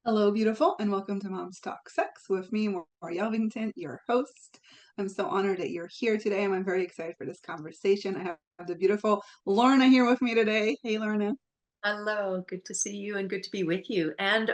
Hello, beautiful, and welcome to Mom's Talk Sex with me, Maury Elvington, your host. I'm so honored that you're here today, and I'm very excited for this conversation. I have the beautiful Lorna here with me today. Hey, Lorna. Hello, good to see you and good to be with you and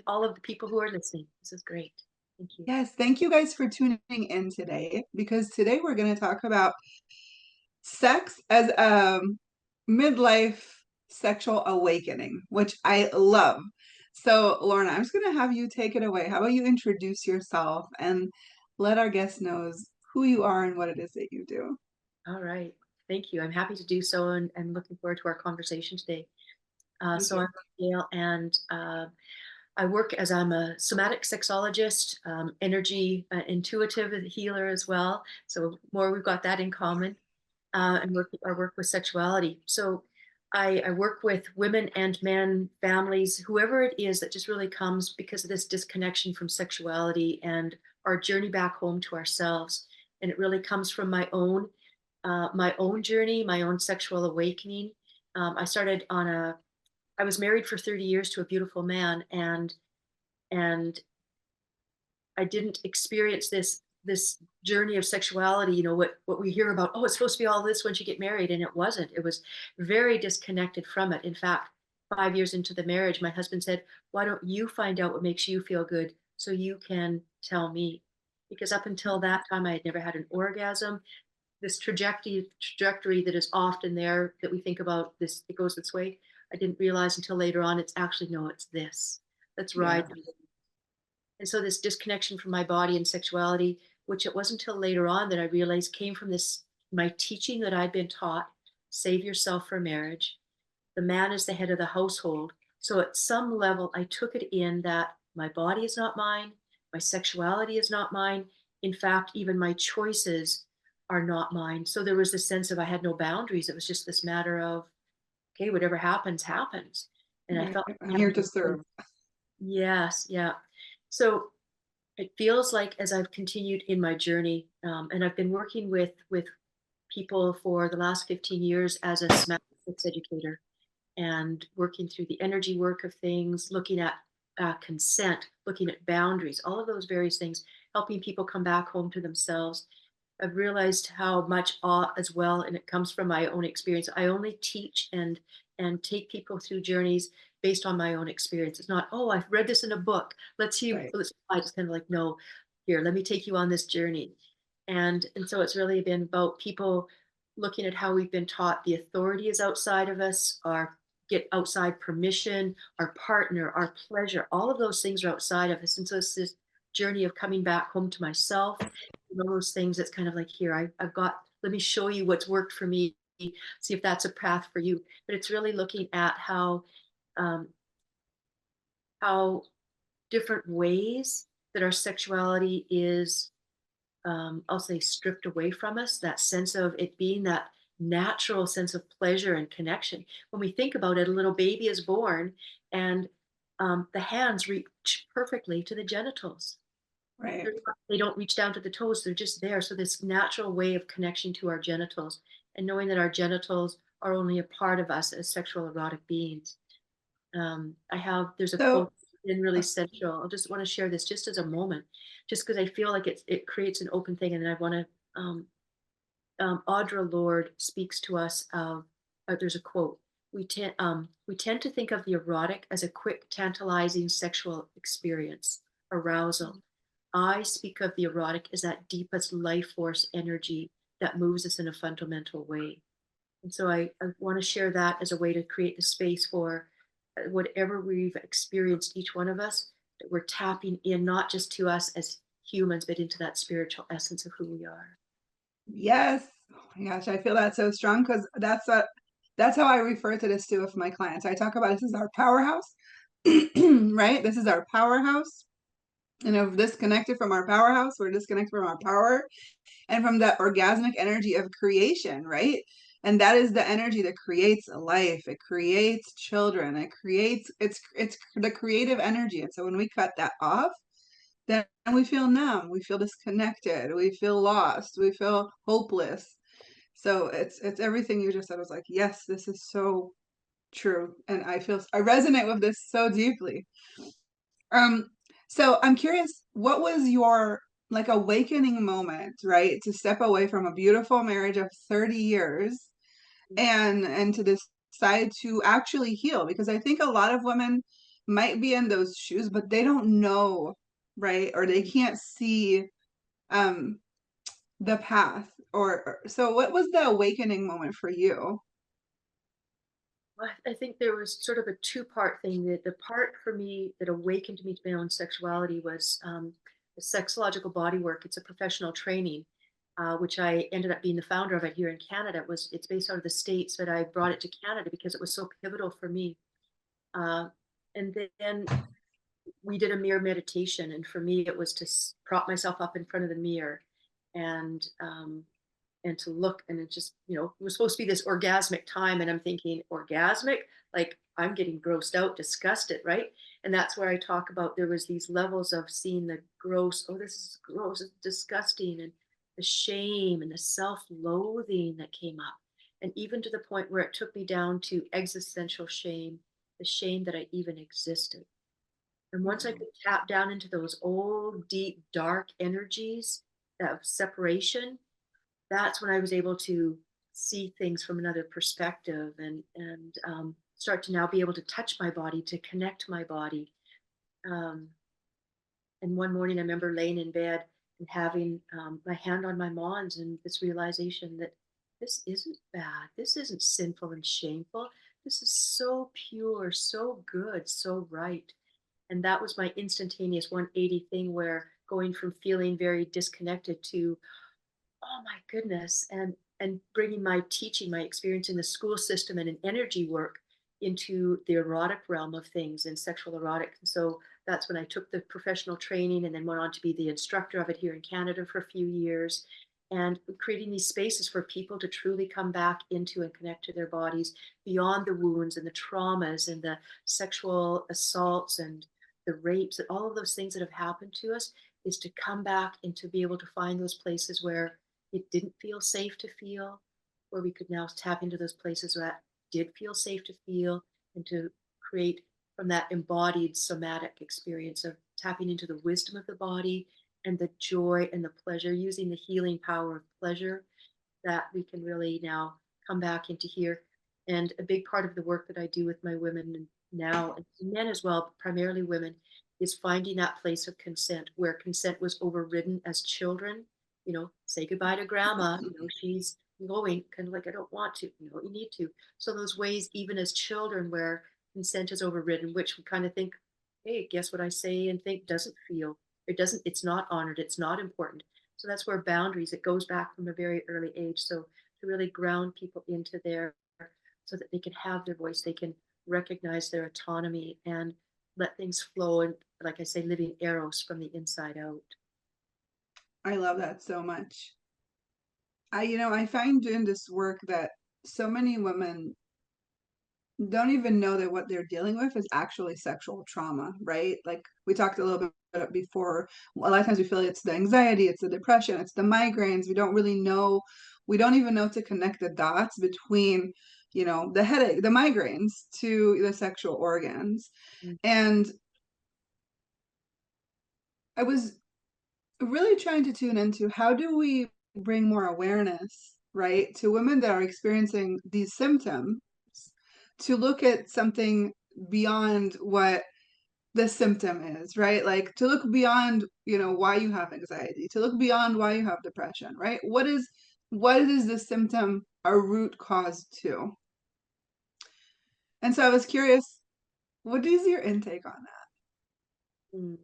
all of the people who are listening. This is great. Thank you. Yes, thank you guys for tuning in today because today we're going to talk about sex as a midlife sexual awakening, which I love. So, Lorna, I'm just going to have you take it away. How about you introduce yourself and let our guests know who you are and what it is that you do? All right. Thank you. I'm happy to do so and looking forward to our conversation today. Thank So you. I'm Gail and I work as I'm a somatic sexologist, energy intuitive healer as well. So more we've got that in common. And I work with sexuality. So I work with women and men, families, whoever it is that just really comes because of this disconnection from sexuality and our journey back home to ourselves. And it really comes from my own journey, my own sexual awakening. I started on a, I was married for 30 years to a beautiful man, and I didn't experience this journey of sexuality, what we hear about, oh, it's supposed to be all this once you get married, and it wasn't. It was very disconnected from it. In fact, 5 years into the marriage, my husband said, why don't you find out what makes you feel good so you can tell me? Because up until that time I had never had an orgasm. This trajectory that is often there that we think about, this it goes this way, I didn't realize until later on it's actually, no, it's this. Let's Yeah. ride. And so this disconnection from my body and sexuality, which it wasn't until later on that I realized came from this, my teaching that I'd been taught, save yourself for marriage. The man is the head of the household. So at some level, I took it in that my body is not mine, my sexuality is not mine. In fact, even my choices are not mine. So there was this sense of I had no boundaries. It was just this matter of, okay, whatever happens, happens. And I Right. felt I'm I here had to no choice. serve. Yes, yeah. So it feels like as I've continued in my journey, and I've been working with people for the last 15 years as a somatic sex educator and working through the energy work of things, looking at consent, looking at boundaries, all of those various things, helping people come back home to themselves. I've realized how much awe as well, and it comes from my own experience. I only teach and take people through journeys based on my own experience. It's not, oh, I've read this in a book. Let's see, Right. let's apply. It's kind of like, no, here, let me take you on this journey. And so it's really been about people looking at how we've been taught the authority is outside of us, our get outside permission, our partner, our pleasure, all of those things are outside of us. And so it's this journey of coming back home to myself, all those things. That's kind of like, here, I've got, let me show you what's worked for me, see if that's a path for you. But it's really looking at um, how different ways that our sexuality is, I'll say, stripped away from us, that sense of it being that natural sense of pleasure and connection. When we think about it, a little baby is born and the hands reach perfectly to the genitals. Right. They don't reach down to the toes, they're just there. So, this natural way of connection to our genitals and knowing that our genitals are only a part of us as sexual erotic beings. There's a So, quote that's been really central. I just want to share this just as a moment, just because I feel like it creates an open thing. And then I want to, Audra Lorde speaks to us of, there's a quote, we tend to think of the erotic as a quick, tantalizing sexual experience, arousal. I speak of the erotic as that deepest life force energy that moves us in a fundamental way. And so I want to share that as a way to create the space for whatever we've experienced, each one of us, that we're tapping in not just to us as humans, but into that spiritual essence of who we are. yes. Oh my gosh, I feel that so strong because that's how I refer to this too with my clients. I talk about this is our powerhouse, right? This is our powerhouse. And if disconnected from our powerhouse, we're disconnected from our power and from the orgasmic energy of creation, right? And that is the energy that creates a life. It creates children. It's the creative energy. And so when we cut that off, then we feel numb. We feel disconnected. We feel lost. We feel hopeless. So it's everything you just said. I was like, yes, this is so true, and I resonate with this so deeply. Um, so I'm curious, what was your like awakening moment, right? To step away from a beautiful marriage of 30 years and to decide to actually heal? Because I think a lot of women might be in those shoes, but they don't know, right? Or they can't see um the path. So what was the awakening moment for you? I think there was sort of a two-part thing. That the part for me that awakened me to my own sexuality was the sexological bodywork. It's a professional training, which I ended up being the founder of it here in Canada. It's based out of the States, but I brought it to Canada because it was so pivotal for me. Uh, and then we did a mirror meditation, and for me, it was to prop myself up in front of the mirror, and to look, and it just, it was supposed to be this orgasmic time, and I'm thinking, orgasmic, like I'm getting grossed out, disgusted, right? And that's where I talk about there was these levels of seeing the gross, oh, this is gross, it's disgusting, and the shame and the self-loathing that came up, and even to the point where it took me down to existential shame, the shame that I even existed. And once I Mm. could tap down into those old, deep, dark energies of separation, that's when I was able to see things from another perspective, and start to now be able to touch my body, to connect to my body. Um, and one morning, I remember laying in bed and having my hand on my mons, and this realization that this isn't bad, this isn't sinful and shameful. This is so pure, so good, so right. And that was my instantaneous 180 thing, where going from feeling very disconnected to, oh my goodness, and bringing my teaching, my experience in the school system and in energy work into the erotic realm of things and sexual erotic. And so that's when I took the professional training and then went on to be the instructor of it here in Canada for a few years, and creating these spaces for people to truly come back into and connect to their bodies beyond the wounds and the traumas and the sexual assaults and the rapes and all of those things that have happened to us, is to come back and to be able to find those places where it didn't feel safe to feel, where we could now tap into those places that did feel safe to feel, and to create from that embodied somatic experience of tapping into the wisdom of the body and the joy and the pleasure, using the healing power of pleasure, that we can really now come back into here. And a big part of the work that I do with my women now, and men as well, but primarily women, is finding that place of consent where consent was overridden as children. Say goodbye to grandma. She's going, kind of like, I don't want to. You need to. So those ways, even as children, where consent is overridden, which we kind of think, hey, guess what I say and think doesn't feel, it doesn't, it's not honored, it's not important. So that's where boundaries, it goes back from a very early age. So to really ground people into there, so that they can have their voice, they can recognize their autonomy and let things flow. And like I say, living eros from the inside out. I love that so much. I find doing this work that so many women don't even know that what they're dealing with is actually sexual trauma, right? Like we talked a little bit before, a lot of times we feel it's the anxiety, it's the depression, it's the migraines. We don't really know, we don't even know to connect the dots between, the headache, the migraines to the sexual organs. Mm. And I was really trying to tune into how do we bring more awareness, right, to women that are experiencing these symptoms, to look at something beyond what the symptom is, right? Like to look beyond, why you have anxiety, to look beyond why you have depression, right? What is the symptom a root cause to? And so I was curious, what is your intake on that? Mm.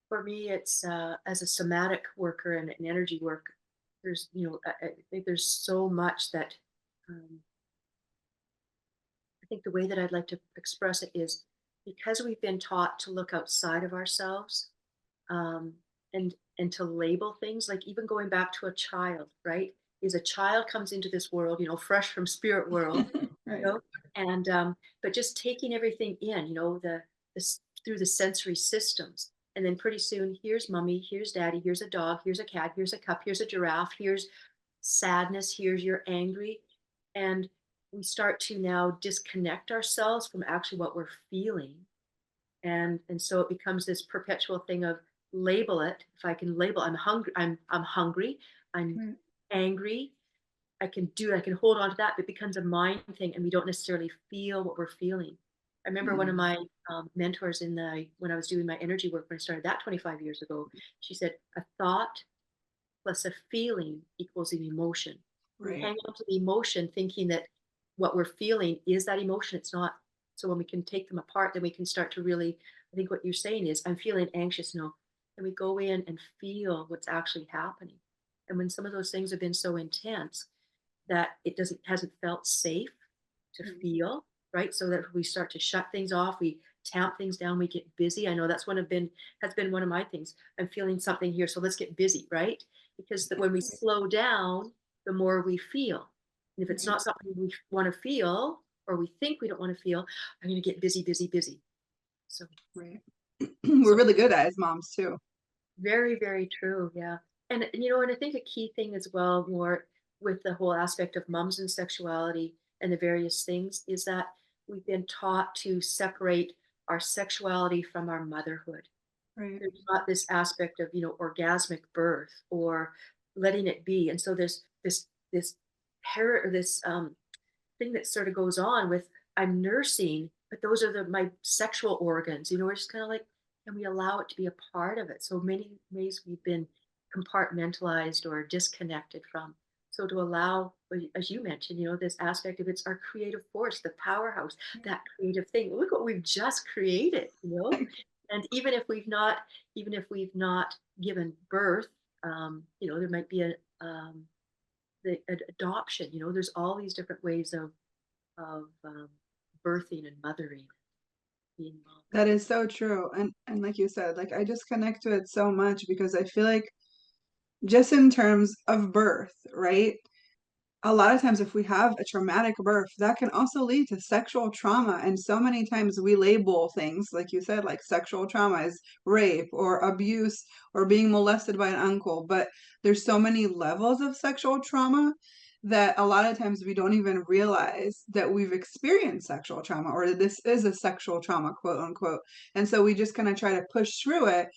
For me, it's as a somatic worker and an energy work. I think there's so much that um, I think the way that I'd like to express it is, because we've been taught to look outside of ourselves, um, and to label things, like even going back to a child, right? Is a child comes into this world, fresh from spirit world, you Right. know, and but just taking everything in, through the sensory systems, and then pretty soon, here's mommy, here's daddy, here's a dog, here's a cat, here's a cup, here's a giraffe, here's sadness, here's you're angry, and we start to now disconnect ourselves from actually what we're feeling, And so it becomes this perpetual thing of label it. If I can label, I'm hungry, I'm hungry, I'm Right. angry, I can hold on to that, but it becomes a mind thing and we don't necessarily feel what we're feeling. I remember one of Mm. my mentors when I was doing my energy work, when I started that 25 years ago, she said, a thought plus a feeling equals an emotion. We Right. hang on to the emotion thinking that what we're feeling is that emotion. It's not. So when we can take them apart, then we can start to really, I think what you're saying is, I'm feeling anxious. No. And we go in and feel what's actually happening. And when some of those things have been so intense that it doesn't hasn't felt safe to Mm. feel, right? So that we start to shut things off, we tamp things down, we get busy. I know that's has been one of my things. I'm feeling something here, so let's get busy, right? Because when we slow down, the more we feel. And if it's Right. not something we want to feel or we think we don't want to feel, I'm going to get busy, busy, busy. So, Right. so We're really good at it as moms too. very, very true. Yeah. And I think a key thing as well, more with the whole aspect of mums and sexuality and the various things, is that we've been taught to separate our sexuality from our motherhood. Right. There's not this aspect of, orgasmic birth or letting it be. And so there's this thing that sort of goes on with, I'm nursing, but those are my sexual organs. We're just kind of like, can we allow it to be a part of it? So many ways we've been compartmentalized or disconnected from. So to allow, as you mentioned, this aspect of it's our creative force, the powerhouse, that creative thing. Look what we've just created. And even if we've not given birth, there might be the adoption. There's all these different ways of birthing and mothering being mom. That is so true. And like you said, like I just connect to it so much because I feel like just in terms of birth, right? A lot of times if we have a traumatic birth, that can also lead to sexual trauma. And so many times we label things, like you said, like sexual trauma is rape or abuse or being molested by an uncle. But there's so many levels of sexual trauma that a lot of times we don't even realize that we've experienced sexual trauma or that this is a sexual trauma, quote unquote. And so we just kind of try to push through it,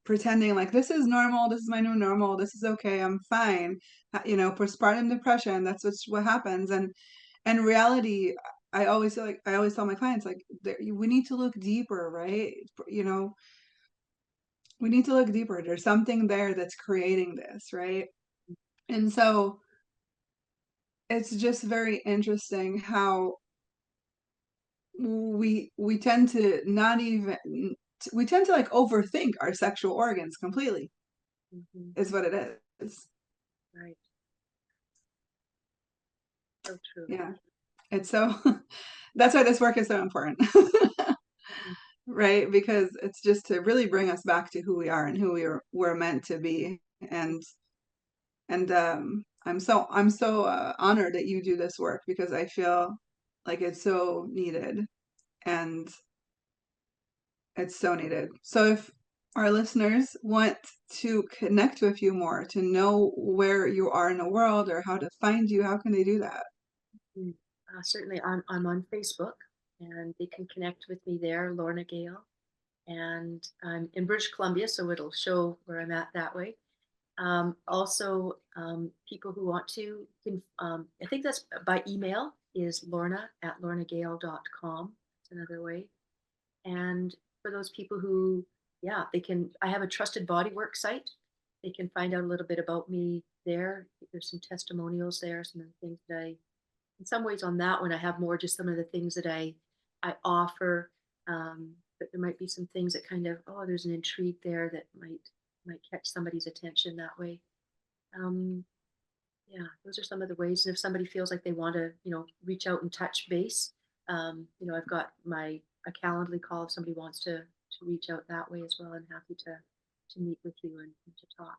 pretending like this is normal, this is my new normal, this is okay, I'm fine. Postpartum depression, that's what happens. And reality, I always tell my clients, like, we need to look deeper, right? You know, we need to look deeper. There's something there that's creating this, right? And so it's just very interesting how we tend to not even we tend to like overthink our sexual organs completely, Hmm. is what it is. Right. So true. Yeah. It's so that's why this work is so important. Mhm. Right? Because it's just to really bring us back to who we are and who we're meant to be. And I'm so honored that you do this work because I feel like it's so needed and it's so needed. So if our listeners want to connect with you more, to know where you are in the world or how to find you, how can they do that? Mm. Certainly, I'm on Facebook, and they can connect with me there, Lorna Gale. And I'm in British Columbia, so it'll show where I'm at that way. Also, people who want to can, I think that's by email, is lorna@lornagale.com. That's another way. And for those people who, yeah, I have a trusted bodywork site. They can find out a little bit about me there. There's some testimonials there, some of the things that in some ways on that one, I have more just some of the things that I offer. But there might be some things that kind of, oh, there's an intrigue there that might catch somebody's attention that way. Um, yeah, those are some of the ways. And if somebody feels like they want to, reach out and touch base, I've got a Calendly call if somebody wants to reach out that way as well. I'm happy to meet with you and to talk.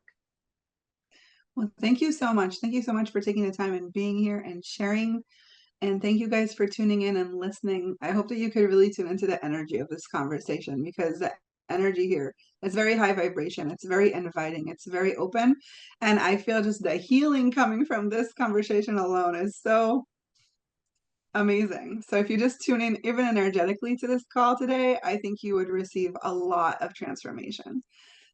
Well, thank you so much. Thank you so much for taking the time and being here and sharing. And thank you guys for tuning in and listening. I hope that you could really tune into the energy of this conversation because the energy here is very high vibration. It's very inviting. It's very open. And I feel just the healing coming from this conversation alone is so Amazing. So if you just tune in even energetically to this call today, I think you would receive a lot of transformation.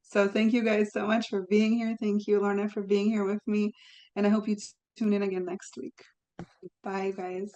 So thank you guys so much for being here. Thank you, Lorna, for being here with me. And I hope you tune in again next week. Bye, guys.